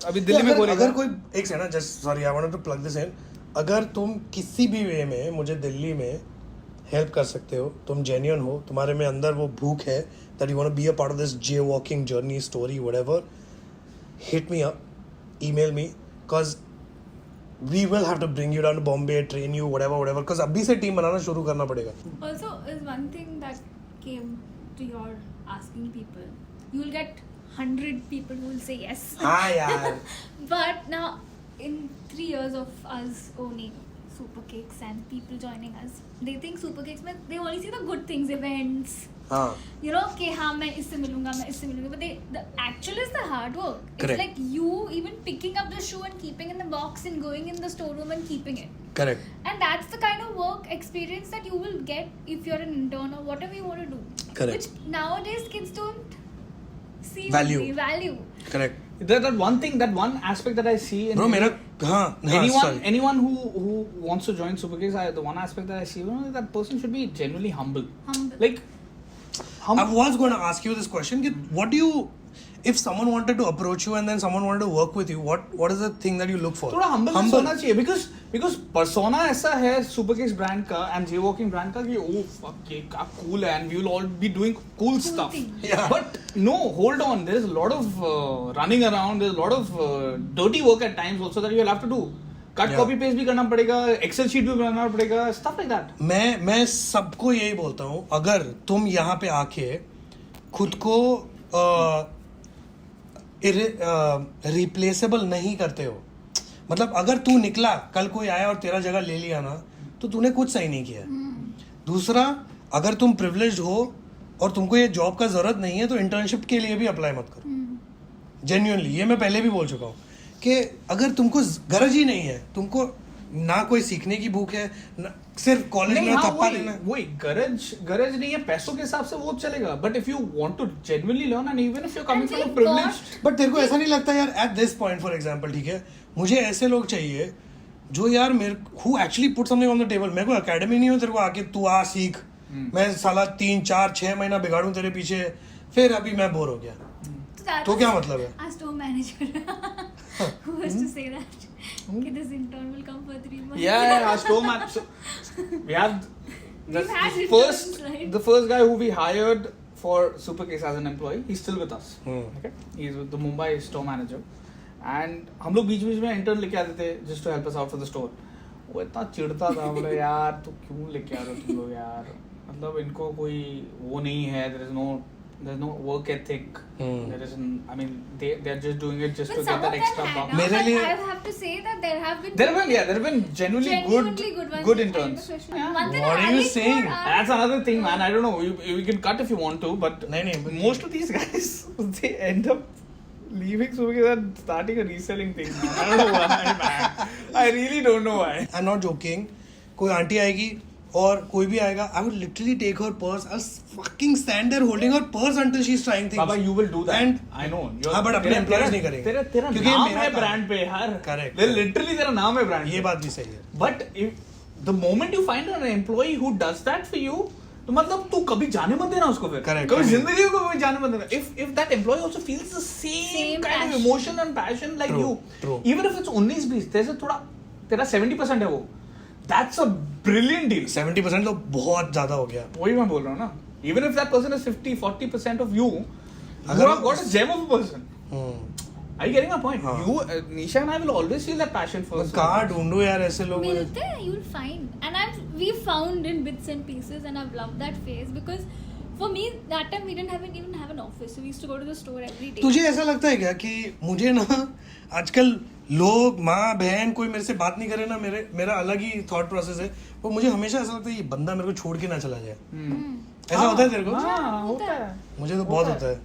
अभी दिल्ली में खोलेगा। अगर कोई एक second, just sorry I wanted to plug this in, अगर तुम किसी भी वे में मुझे दिल्ली में हेल्प कर सकते हो, तुम जेन्युइन हो, तुम्हारे में अंदर वो भूख है that you want to be a part of this J walking journey story whatever, hit me up, email me, because we will have to bring you down to Bombay, train you, whatever, because अभी से team बनाना शुरू करना पड़ेगा। Also, is one thing that came to your asking people. You will get 100 people who will say yes. हाँ यार। But now, in 3 years of us owning Superkicks and people joining us, they think Superkicks में they only see the good things, events. हाँ। You know कि हाँ मैं इससे मिलूंगा, but the actual is the hard work. Correct. It's like you even picking up the shoe and keeping in the box and going in the storeroom and keeping it. Correct. And that's the kind of work experience that you will get if you're an intern or whatever you want to do. Correct. Which nowadays kids don't see value. Correct. That one thing, that one aspect that I see in Bro मेरा हाँ anyone who wants to join Superkicks, the one aspect that I see, that person should be genuinely humble. Like I was going to ask you this question, what do you, if someone wanted to approach you and then someone wanted to work with you, what is the thing that you look for? थोड़ा humble होना चाहिए, because persona ऐसा है Superkicks brand का and Jaywalking brand का कि oh fuck ये क्या cool है and we will all be doing cool stuff. Yeah. But no, hold on, there is a lot of running around, there is a lot of dirty work at times also that you will have to do. Cut copy paste भी करना पड़ेगा, Excel sheet भी बनाना पड़ेगा, stuff like that. मैं सबको यही बोलता हूँ, अगर तुम यहाँ पे आके खुद को रिप्लेसेबल नहीं करते हो, मतलब अगर तू निकला कल कोई आया और तेरा जगह ले लिया ना, तो तूने कुछ सही नहीं किया। दूसरा, अगर तुम प्रिविलेज्ड हो और तुमको ये जॉब का जरूरत नहीं है तो इंटर्नशिप के लिए भी अप्लाई मत करो। जेन्युइनली ये मैं पहले भी बोल चुका हूँ कि अगर तुमको गरज ही नहीं है, तुमको ना कोई सीखने की भूख है, सिर्फ कॉलेज में थप्पा लेना, वही गरज नहीं है, पैसों के हिसाब से वो चलेगा, but if you want to genuinely learn and even if you coming from a privileged, but तेरे को ऐसा नहीं लगता यार at this point for example, ठीक है, मुझे ऐसे लोग चाहिए जो यार मेरे who actually put something on the table. मेरे को एकेडमी नहीं हो तेरे को आके तू आ सीख, मैं साला 3 4 6 महीना बिगाड़ूं तेरे पीछे, फिर अभी मैं बोर हो गया, तो क्या मतलब है? As store manager who was to say that okay, this intern will come for 3 months. yeah, our store man. So, we have We've had the interns, right? the first guy who we hired for Superkicks as an employee, he's still with us. Okay, he's with the Mumbai store manager, and हम लोग बीच में intern लेके आते थे just to help us out for the store. वो इतना चिढ़ता था, बोले यार तू क्यों लेके आ रहे हो तुम लोग यार, मतलब इनको कोई वो नहीं है, there's no work ethic. There isn't. I mean, they're just doing it just But to some get that of them extra had, buck. but मेरे लिए- I have to say that there have been There have been genuinely ones good that interns. kind of Yeah. One thing What I are you like saying? for our- That's another thing, man. I don't know. You can cut if you want to, but नहीं, but- most of these guys they end up leaving Superkicks and starting a reselling thing. Man. I don't know why, man. I really don't know why. I'm not joking. कोई aunty आएगी और कोई भी आएगा, I would literally take her purse, I'll fucking stand there holding her purse until she's trying things. Baba, you will do that. And I know. हाँ, but अपने employees नहीं करेंगे। तेरा क्योंकि नाम मेरा है काम- brand पे यार. Correct. Literally तेरा नाम है brand ये पे. बात भी सही है। But if the moment you find an employee who does that for you, तो मतलब तू कभी जाने मत देना उसको फिर Correct, कभी correct. जिंदगी को कभी जाने मत देना if that employee also feels the same Same kind of passion. emotion and passion like True, you true. even if it's 19-20 तेरे से थोड़ा तेरा 70% है वो that's a brilliant deal 70% तो बहुत ज्यादा हो गया. वही मैं बोल रहा हूँ ना even if that person is 50-40% of you अगर you have got a gem of a person hmm. are you getting my point हाँ. you Nisha and I will always feel that passion for मैं कहाँ ढूंढूं यार ऐसे लोग. मिलते हैं, you'll find. And we found in bits and pieces, and I've loved that phase because for me that time we didn't even have an office, so we used to go to the store every day. तुझे ऐसा लगता है क्या कि मुझे ना आजकल लोग माँ बहन कोई मेरे से बात नहीं करे ना मेरा अलग ही थॉट प्रोसेस है. वो मुझे हमेशा ऐसा लगता है ये बंदा मेरे को छोड़ के ना चला जाए. ऐसा होता है तेरे को? हाँ होता है मुझे तो बहुत होता है.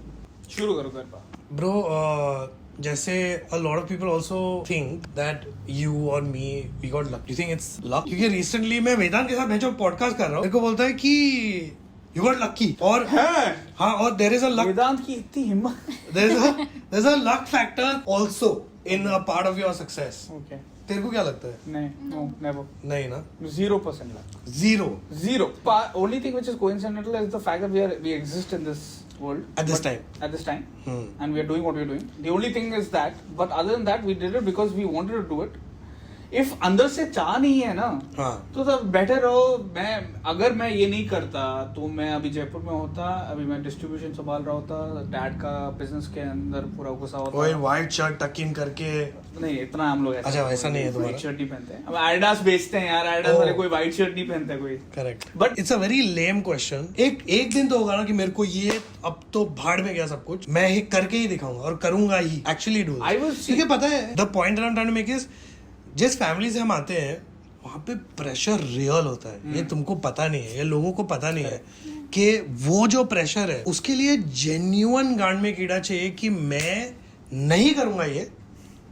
शुरू करो कर पा ब्रो जैसे a lot of people also think that you or me we got luck. You think it's luck? क्योंकि recently मैं वेदांत के साथ भेजो पॉडकास्ट कर रहा हूँ. मेरे को बोलता है कि you got lucky और हाँ और there is a luck. वेदांत की इतनी हिम्मत there's a luck factor also in a part of your success. Okay तेरे को क्या लगता है? नहीं नो नेवर नहीं ना. 0% luck Zero zero only thing which is coincidental is the fact that we exist in this world At this But- time. at this time Hmm. and we are doing what we are doing the only thing is that but other than that we did it because we wanted to do it if अंदर से चाह नहीं है ना हाँ. तो तब बैठे रहो. अगर मैं ये नहीं करता तो मैं अभी जयपुर में होता. अभी मैं डिस्ट्रीब्यूशन संभाल रहा होता. डैड का बिजनेस के अंदर पूरा घुसा होता. वही white shirt tuck in करके. नहीं इतना हम लोग अच्छा, वैसा नहीं है तुम्हारा? व्हाइट शर्ट नहीं पहनते हैं. अब एडिडास बेचते हैं यार. Adidas Oh. वाले कोई व्हाइट शर्ट नहीं पहनता कोई. Correct But- but it's a very lame question. एक दिन तो होगा ना कि मेरे को ये अब तो भाड़ में गया सब कुछ. मैं ही करके ही दिखाऊंगा और करूंगा ही. Actually do. I will see. क्योंकि पता है the point I am trying to make is जिस फैमिली से हम आते हैं वहां पे प्रेशर रियल होता है. ये तुमको पता नहीं है, ये लोगों को पता नहीं है कि वो जो प्रेशर है उसके लिए जेन्युइन गांड में कीड़ा चाहिए कि मैं नहीं करूंगा ये,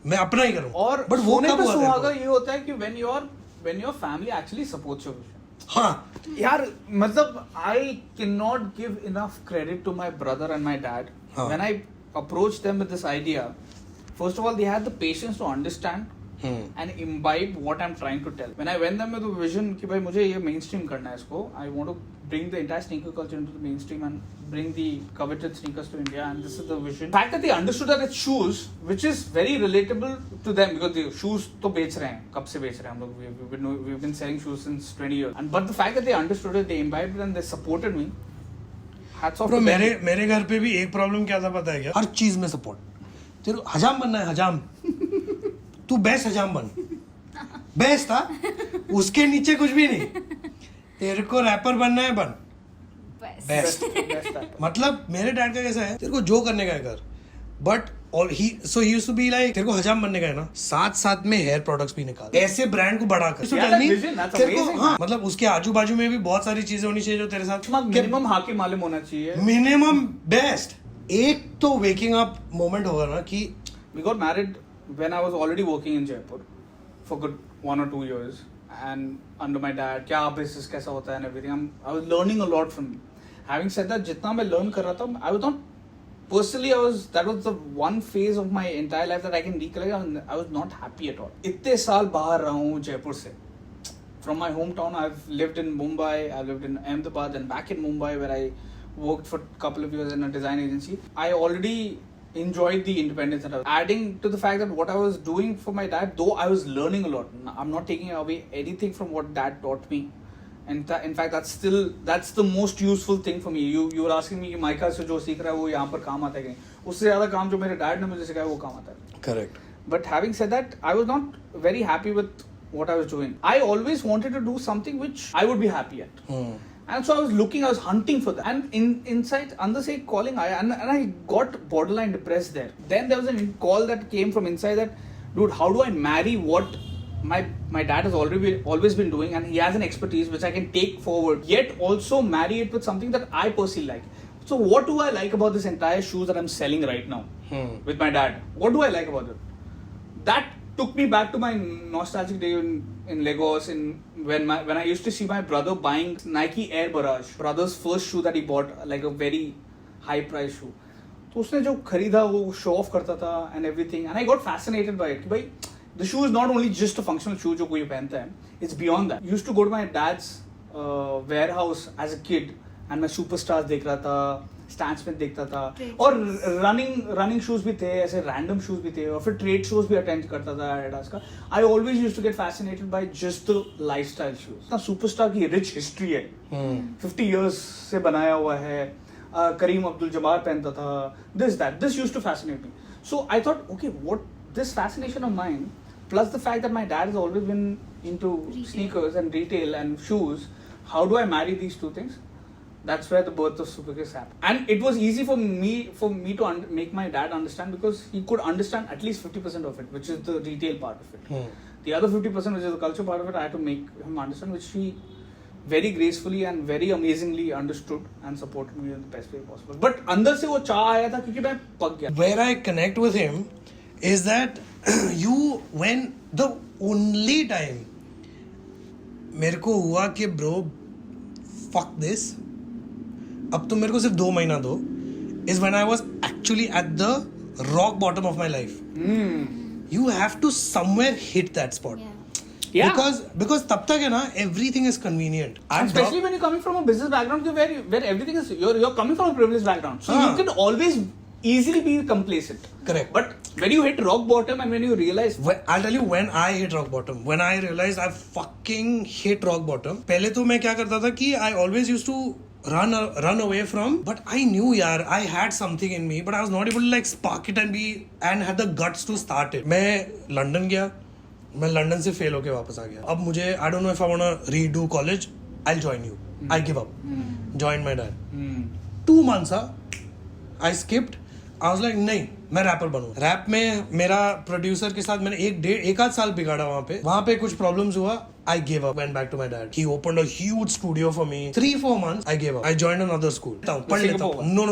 मैं अपना ही करूंगा. और बट वो सोने कब पे हुआ तेरे सुहागा को? ये होता है कि when your family actually supports your vision. हाँ यार मतलब I cannot give enough credit to my brother and my dad. हाँ. When I approached them with this idea, first of all they had the patience to understand and imbibe what I'm trying to tell. When I went them with the vision कि भाई मुझे ये mainstream करना है इसको, I want to bring the entire sneaker culture into the mainstream and bring the coveted sneakers to India, and this is the vision. The fact that they understood that it's shoes, which is very relatable to them because the shoes तो बेच रहे हैं, कब से बेच रहे हैं हम लोग. We've been selling shoes since 20 years. And but the fact that they understood it, they imbibed it and they supported me. Hats off bro to them. मेरे घर पे भी एक प्रॉब्लम क्या था पता है क्या? हर चीज में सपोर्ट. तेरे को हजाम बनना है हजाम. तू बेस्ट हजाम बन. बेस्ट था. उसके नीचे कुछ भी नहीं. तेरे को रैपर बनना है बन. Best. बेस्ट. Best that. मतलब मेरे डैड का कैसा है तेरे को जो करने का है कर. बट और he used to be like तेरे को हजाम बनने का है ना साथ में हेयर प्रोडक्ट्स भी निकाल ऐसे ब्रांड को बढ़ा कर. Yeah, that vision, that's तेरे को amazing. हाँ मतलब उसके आजू बाजू में भी बहुत सारी चीजें होनी चाहिए जो तेरे साथ मिनिमम हाके मालूम होना चाहिए. Minimum best. एक तो वेकिंग अप मोमेंट होगा ना कि We got married when I was already working in Jaipur for good 1 or 2 years, and under my dad क्या business कैसा होता है and everything. I was learning a lot from him. Having said that, जितना मैं learn कर रहा था, I was not personally that was the one phase of my entire life that I can recollect. I was not happy at all. इतने साल बाहर रहा हूँ जयपुर से. From my hometown, I've lived in Mumbai, I've lived in Ahmedabad and back in Mumbai where I worked for a couple of years in a design agency. I already enjoyed the independence that I was adding to the fact that what I was doing for my dad, though I was learning a lot. I'm not taking away anything from what dad taught me. And in fact, that's the most useful thing for me. You were asking me कि mica से जो सीख रहा है वो यहाँ पर काम आता है कि नहीं. उससे ज़्यादा काम जो मेरे डैड ने मुझे सिखाया वो काम आता है. Correct. But having said that, I was not very happy with what I was doing. I always wanted to do something which I would be happy at. And so I was hunting for that. And inside, under say calling, and I got borderline depressed there. Then there was a call that came from inside that, dude, how do I marry what my dad has always been doing, and he has an expertise which I can take forward, yet also marry it with something that I personally like. So what do I like about this entire shoes that I'm selling right now with my dad? What do I like about it? That took me back to my nostalgic day in Lagos, when I used to see my brother buying Nike Air Barrage, brother's first shoe that he bought, like a very high price shoe. तो उसने जो खरीदा वो show off करता था and everything, and I got fascinated by it. भाई the shoe is not only just a functional shoe जो कोई पहनता है, it's beyond that. I used to go to my dad's warehouse as a kid and मैं superstars देख रहा था, Stan Smith देखता था, Trade और running shoes भी थे, ऐसे random shoes भी थे, और फिर trade shows भी attend करता था Adidas का. I always used to get fascinated by just the lifestyle shoes. इतना superstar की rich history है, 50 years से बनाया हुआ है. Kareem Abdul-Jabbar पहनता था, this used to fascinate me. So I thought, okay, what this fascination of mine, plus the fact that my dad has always been into Retail. sneakers and retail and shoes, how do I marry these two things? That's where the birth of Superkiss happened. And it was easy for me to make my dad understand, because he could understand at least 50% of it, which is the retail part of it. The other 50%, which is the culture part of it, I had to make him understand, which he very gracefully and very amazingly understood and supported me in the best way possible. But अंदर से वो चाह आया था क्योंकि मैं पक गया. Where I connect with him is that when the only time मेरे को हुआ कि bro fuck this, अब तो मेरे को सिर्फ 2 महीना दो, is when I was actually at the rock bottom of my life. You have to somewhere hit that spot. Yeah. Because तब तक है ना, everything is convenient. And especially when you're coming from a business background where everything is, you're coming from a privileged background, so you can always easily be complacent. Correct. But when you hit rock bottom and when you realize, I'll tell you when I hit rock bottom. When I realized I fucking hit rock bottom. पहले तो मैं क्या करता था कि I always used to run away from, but I knew यार I had something in me, but I was not able to like spark it and had the guts to start it. मैं London गया, मैं London से fail होके वापस आ गया. अब मुझे I don't know if I wanna redo college. I'll join you. I give up. Join my dad. 2 months I skipped. I was like नहीं, मैं रैपर बनूं. रैप में मेरा प्रोड्यूसर के साथ मैंने एक आध साल बिगाड़ा वहाँ पे कुछ प्रॉब्लम्स हुआ. I gave up, went back to my dad. He opened a huge studio for me. 3-4 months, I gave up. I joined another school. पढ़ लेता हूँ. No.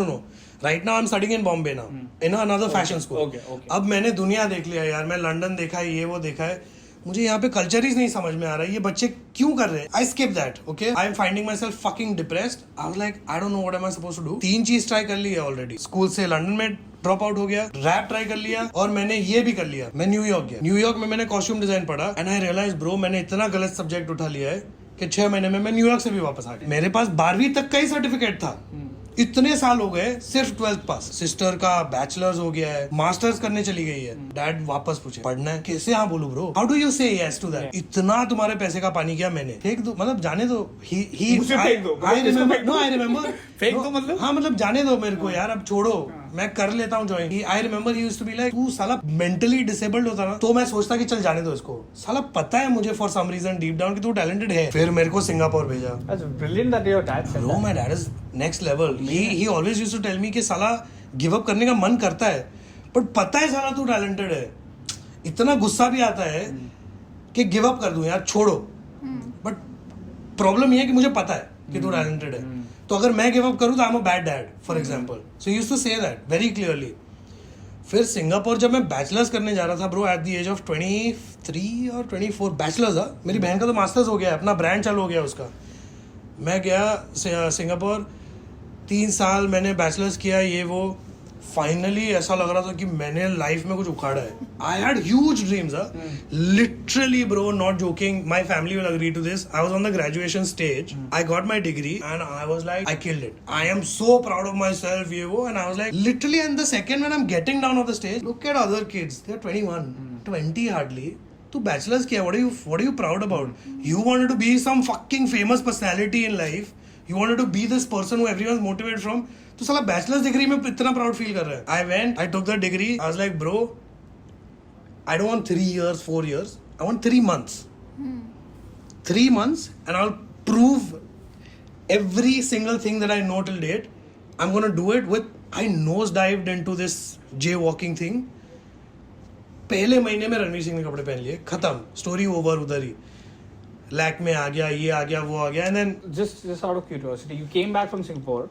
Right now I'm studying in Bombay now. In another fashion school. Okay. अब मैंने दुनिया देख लिया यार. मैं लंदन देखा है, ये वो देखा है. मुझे यहाँ पे कल्चर ही नहीं समझ में आ रहा है. ये बच्चे क्यों कर रहे हैं? I skip that. Okay. I am finding myself fucking depressed. I was like, I don't know what am I supposed to do. 3 चीज ट्राई कर ली है ऑलरेडी. स्कूल से लंदन में ड्रॉप आउट हो गया, रैप ट्राई कर लिया, और मैंने ये भी कर लिया. मैं न्यूयॉर्क गया. न्यूयॉर्क में मैंने कॉस्ट्यूम डिजाइन पढ़ा, एंड आई रियलाइज ब्रो मैंने इतना गलत सब्जेक्ट उठा लिया है कि 6 महीने में मैं न्यूयॉर्क से भी वापस आ गया. मेरे पास 12वीं तक का ही सर्टिफिकेट था. इतने साल हो गए, सिर्फ 12th पास. सिस्टर का बैचलर्स हो गया है, मास्टर्स करने चली गई है. डैड वापस पूछे पढ़ना है, कैसे हाँ बोलूं ब्रो? हाउ डू यू से यस टू दैट? इतना तुम्हारे पैसे का पानी किया मैंने. फेंक दो, मतलब जाने दो. आई रिमेम्बर फेंक दो मतलब? हाँ मतलब जाने दो मेरे को यार, अब छोड़ो, मैं कर लेता हूँ join. I remember he used to be like, तू साला मेंटली डिसेबल्ड होता ना तो मैं सोचता कि चल जाने दो इसको. साला पता है मुझे for some reason deep down कि तू टैलेंटेड है. फिर मेरे को सिंगापुर भेजा. That's brilliant that your dad said Bro, that. my dad is next level. He always used to tell me कि साला गिव अप करने का मन करता है, बट पता है साला तू टैलेंटेड है. इतना गुस्सा भी आता है कि गिव अप कर दूं यार, छोड़ो. बट प्रॉब्लम ये है कि मुझे पता है कि तू टैलेंटेड है, तो अगर मैं गिव अप करूं तो I am a bad dad for example. So used to say that very clearly. फिर सिंगापुर जब मैं बैचलर्स करने जा रहा था bro, at the age of 23 और 24, बैचलर्स. मेरी बहन का तो मास्टर्स हो गया, अपना ब्रांड चालू हो गया उसका. मैं गया सिंगापुर, 3 साल मैंने बैचलर्स किया, ये वो. फाइनली ऐसा लग रहा था कि मैंने लाइफ में कुछ उखाड़ा है. I had huge dreams, literally bro, not joking. My family will agree to this. I was on the graduation stage. I got my degree and I was like, I killed it. I am so proud of myself, ये वो. And I was like literally, and the second when I am getting down of the stage, look at other kids, they are 21, 20 hardly. तू bachelors किया, what are you proud about? You wanted to be some fucking famous personality in life. You wanted to be this person who everyone's motivated from. तो साला bachelors degree में इतना proud feel कर रहा है. I went, I took the degree. I was like, bro, I don't want 3 years, 4 years. I want 3 months. 3 months, and I'll prove every single thing that I know till date. I'm gonna do it with. I nosedived into this jaywalking thing. पहले महीने में रणवीर सिंह ने कपड़े पहन लिए, खत्म, story over. उधर ही lack में आ गया, ये आ गया, वो आ गया. And then Just out of curiosity, you came back from Singapore.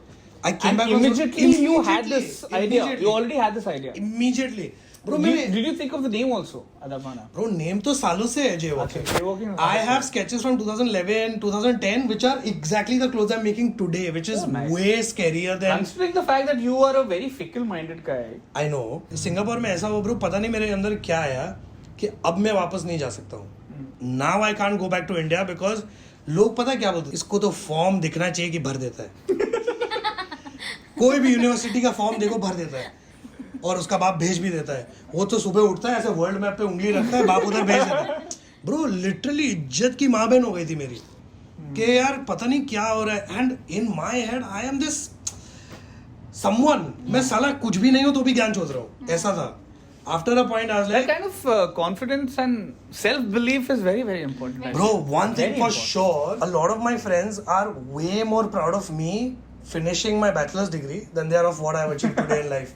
I came And back from immediately you had this idea. Immediately. You already had this idea. Immediately. Bro, मैंने Did you think of the name also at that point? Bro, name तो सालों से है jaywalking. अच्छा, jaywalking है. I have sketches from 2011, 2010, which are exactly the clothes I'm making today, which is Oh, nice. way scarier than. Considering the fact that you are a very fickle-minded guy. I know. Singapore में ऐसा हुआ bro, पता नहीं मेरे अंदर क्या आया कि अब मैं वापस नहीं जा सकता हूँ. Now I can't go back to India because लोग पता क्या बोलते हैं, इसको तो फॉर्म दिखना चाहिए कि भर देता है। कोई भी यूनिवर्सिटी का फॉर्म देखो भर देता है और उसका बाप भेज भी देता है। वो तो सुबह उठता है ऐसे वर्ल्ड मैप पे उंगली रखता है, बाप उधर भेज देता है। ब्रो लिटरली इज्जत की माँ बहन हो गई थी मेरी कि यार पता नहीं क्या हो रहा है। And in my head I am this someone, मैं साला कुछ भी नहीं हूं तो भी ज्ञान चोद रहा हूँ, ऐसा था। After a point, I was That like, kind of confidence and self-belief is very, very important. bro, one thing Very for important. sure, a lot of my friends are way more proud of me finishing my bachelor's degree than they are of what I have achieved today in life.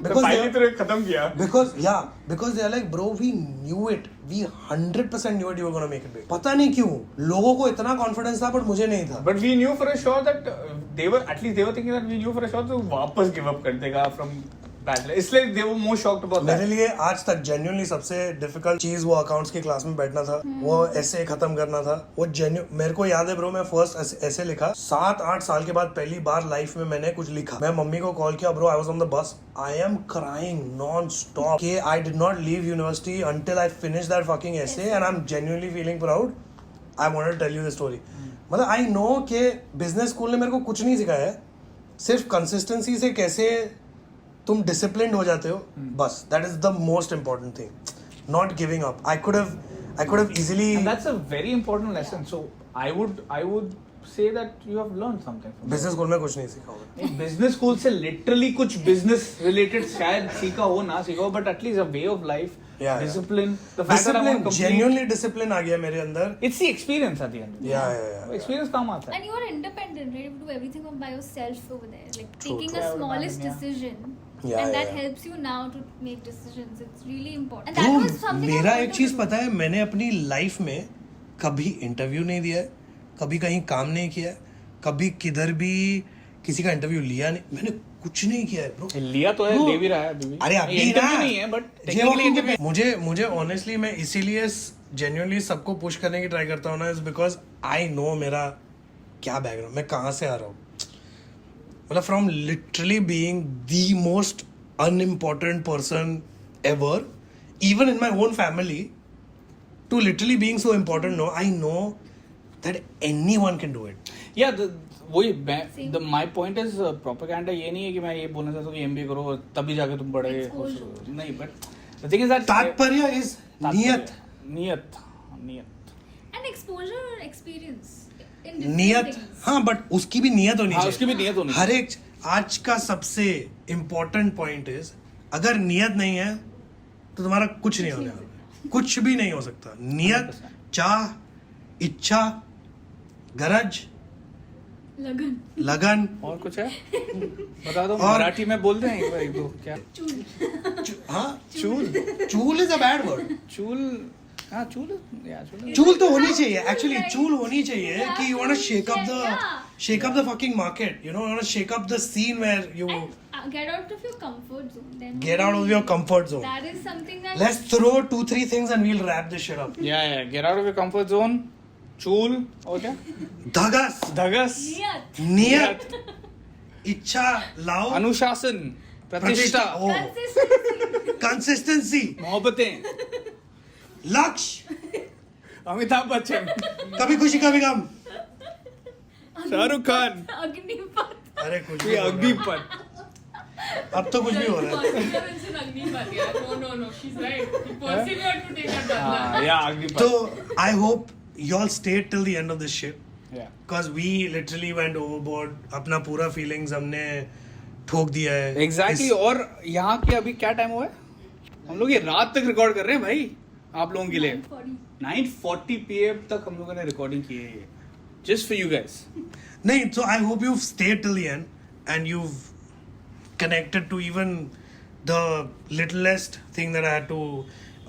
तो finally तो खत्म किया. Because they are like, bro, we knew it. We 100% knew it you were gonna make it big. पता नहीं क्यों लोगों को इतना confidence था but मुझे नहीं था. But we knew for a sure that they were thinking that we knew for a sure तो वापस give up कर देगा from bachelor. इसलिए they were more shocked about that. मेरे लिए आज तक genuinely सबसे difficult चीज वो अकाउंट्स की क्लास में बैठना था, वो ऐसे खत्म करना था, वो मेरे को याद है ब्रो, मैं फर्स्ट ऐसे लिखा 7-8 साल के बाद पहली बार लाइफ में मैंने कुछ लिखा। मैं मम्मी को कॉल किया, bro I was on the bus, I am crying non stop कि I did not leave university until I finished that fucking essay and I'm genuinely feeling proud. I wanted to tell you the story. मतलब I know कि business school ने मेरे को कुछ नहीं सिखाया है, सिर्फ कंसिस्टेंसी से कैसे तुम डिसिप्लिन्ड हो जाते हो, बस that is the most important thing, not giving up. I could have easily. And that's a very important lesson. So I would say that you have learned something from business school में कुछ नहीं सीखा होगा. Business school से literally कुछ business related शायद सीखा हो ना सीखा हो, but at least a way of life, discipline, the fact that I want complete, genuinely discipline आ गया मेरे अंदर. It's the experience at the end. या एक्सपीरियंस काम आता है. And you are independent, right? You do everything by yourself over there. Like True, taking true. a smallest decision. Yeah, and that yeah. helps you now to make decisions. It's really important. And that was something I मेरा wanted एक to चीज do. पता है, मैंने अपनी life में कभी interview नहीं दिया है, कभी कहीं काम नहीं किया है, कभी किधर भी किसी का इंटरव्यू लिया नहीं, मैंने कुछ नहीं किया है ब्रो. लिया तो है, Bro, ले भी रहा है अभी भी. अरे अभी इंटरव्यू ना नहीं है, but J technically walking interview. मुझे ऑनेस्टली मैं इसीलिए जेन्युइनली सबको पुश करने की ट्राई करता हूँ ना, इज बिकॉज आई नो मेरा क्या बैकग्राउंड, मैं कहाँ से आ रहा हूँ. मतलब from literally being the most unimportant person ever, even in my own family, to literally being so important. No, I know that anyone can do it. या वही Same. My point is propaganda ये नहीं है कि मैं ये बोलना चाहता हूँ कि एमबीए करो तभी जाके तुम बड़े हो. Exposure. नहीं, but the thing is that तात्पर्य इज नियत. And exposure or experience. In different नियत, things. हाँ, बट उसकी भी नियत होनी हाँ, चाहिए. उसकी भी नियत होनी हर एक आज का सबसे इम्पोर्टेंट पॉइंट इज, अगर नियत नहीं है तो तुम्हारा कुछ नहीं होने वाला, कुछ भी नहीं हो सकता. नियत, चाह, इच्छा, गरज, लगन. और कुछ है बता दो. और- मराठी में बोल दें एक दो क्या. हाँ, चूल चूल इज अ बैड वर्ड. चूल हाँ चूल या चूल. चूल तो होनी चाहिए एक्चुअली. चूल होनी चाहिए कि you want to shake up the fucking market, you know, you want to shake up the scene where you And get out of your comfort zone. Then get out of your comfort zone. That is something that. Let's throw 2-3 things and we'll wrap this shit up. या get out of your comfort zone. चूल और क्या. धगस, धगस. Niyat. नियत, इच्छा लाओ, अनुशासन. प्रतिष्ठा. Consistency. Consistency, Mohabbatein. लक्ष्य, अमिताभ बच्चन. कभी खुशी कभी गम. शाहरुख खान. Agnipath. अरे कुछ भी ये हो रहा है. अग्निपथ. अब तो कुछ भी हो रहा है. No, she's right. He persevered to take that हाँ, badla. या Agnipath. So I hope you all stayed till the end of this shit. Yeah. Because we literally went overboard. अपना पूरा feelings हमने ठोक दिया है. Exactly. और यहाँ के अभी क्या टाइम हुआ है? हम लोग ये रात तक रिकॉर्ड कर रहे हैं भाई आप लोगों के लिए. 9:40 PM तक हम लोगों ने रिकॉर्डिंग की है just for you guys. नहीं, so I hope you've stayed till the end and you've connected to even the littlest thing that I had to,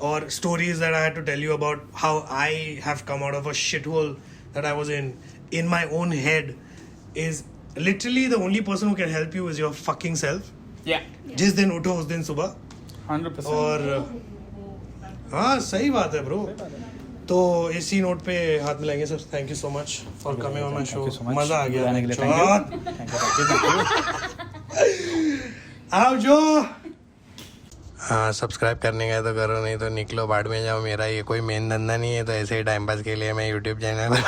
or stories that I had to tell you about how I have come out of a shithole that I was in my own head. Is literally the only person who can help you is your fucking self. Yeah. जिस दिन उठो उस दिन सुबह. 100%. और हाँ सही बात है ब्रो. तो इसी नोट पे हाथ मिलाएंगे sir. Thank you so much for coming on my show. मजा आ गया. आने के लिए thank you. आओ जो हाँ सब्सक्राइब करने का तो करो, नहीं तो निकलो बाढ़ में जाओ। मेरा ये कोई मेन धंधा नहीं है, तो ऐसे ही टाइम पास के लिए मैं यूट्यूब चैनल